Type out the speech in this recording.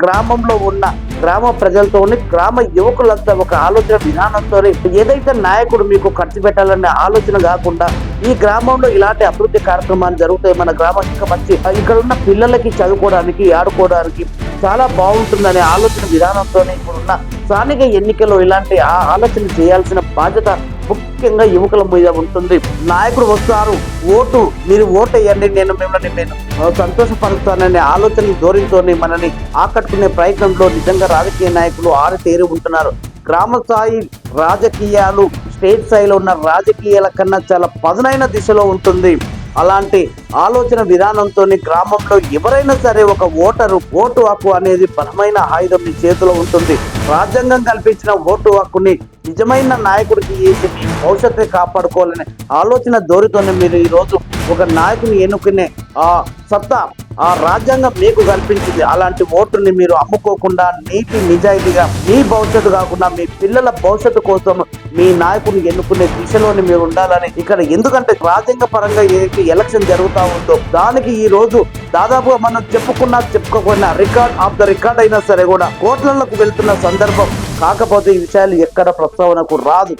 గ్రామంలో ఉన్న గ్రామ ప్రజలతోని గ్రామ యువకులంతా ఒక ఆలోచన విధానంతో ఏదైతే నాయకుడు మీకు ఖర్చు పెట్టాలనే ఆలోచన కాకుండా ఈ గ్రామంలో ఇలాంటి అభివృద్ధి కార్యక్రమాలు జరుగుతాయి, మన గ్రామం ఇంకా మంచి ఇక్కడ ఉన్న పిల్లలకి చదువుకోవడానికి ఆడుకోవడానికి చాలా బాగుంటుందనే ఆలోచన విధానంతో ఇప్పుడున్న స్థానిక ఎన్నికల్లో ఇలాంటి ఆలోచన చేయాల్సిన బాధ్యత ముఖ్యంగా యువకుల మీద ఉంటుంది. నాయకుడు వస్తారు, మీరు ఓటు వేయండి, నేను మిమ్మల్ని సంతోషపరుస్తాననే ఆలోచన ధోరణితోని మనని ఆకట్టుకునే ప్రయత్నంలో నిజంగా రాజకీయ నాయకులు ఆరితేరి ఉంటున్నారు. గ్రామ స్థాయి రాజకీయాలు స్టేట్ స్థాయిలో ఉన్న రాజకీయాల కన్నా చాలా పదునైన దిశలో ఉంటుంది. అలాంటి ఆలోచన విధానంతో గ్రామంలో ఎవరైనా సరే ఒక ఓటు హక్కు అనేది బలమైన ఆయుధం మీ చేతిలో ఉంటుంది. రాజ్యాంగం కల్పించిన ఓటు హక్కుని నిజమైన నాయకుడికి వేసి మీ భవిష్యత్తు కాపాడుకోవాలనే ఆలోచన ధోరణితోనే మీరు ఈరోజు ఒక నాయకుని ఎన్నుకునే సత్తా ఆ రాజ్యాంగం మీకు కల్పించింది. అలాంటి ఓటుని మీరు అమ్ముకోకుండా నీతి నిజాయితీగా మీ భవిష్యత్తు కాకుండా మీ పిల్లల భవిష్యత్తు కోసం మీ నాయకుని ఎన్నుకునే దిశలోని మీరు ఉండాలని ఇక్కడ, ఎందుకంటే రాజ్యాంగ పరంగా ఏదైతే ఎలక్షన్ జరుగుతూ ఉందో దానికి ఈ రోజు దాదాపుగా మనం చెప్పుకోకుండా రికార్డ్ ఆఫ్ ద రికార్డ్ అయినా సరే కూడా కోట్లకు వెళ్తున్న సందర్భం. కాకపోతే ఈ విషయాలు ఎక్కడ ప్రస్తావనకు రాదు.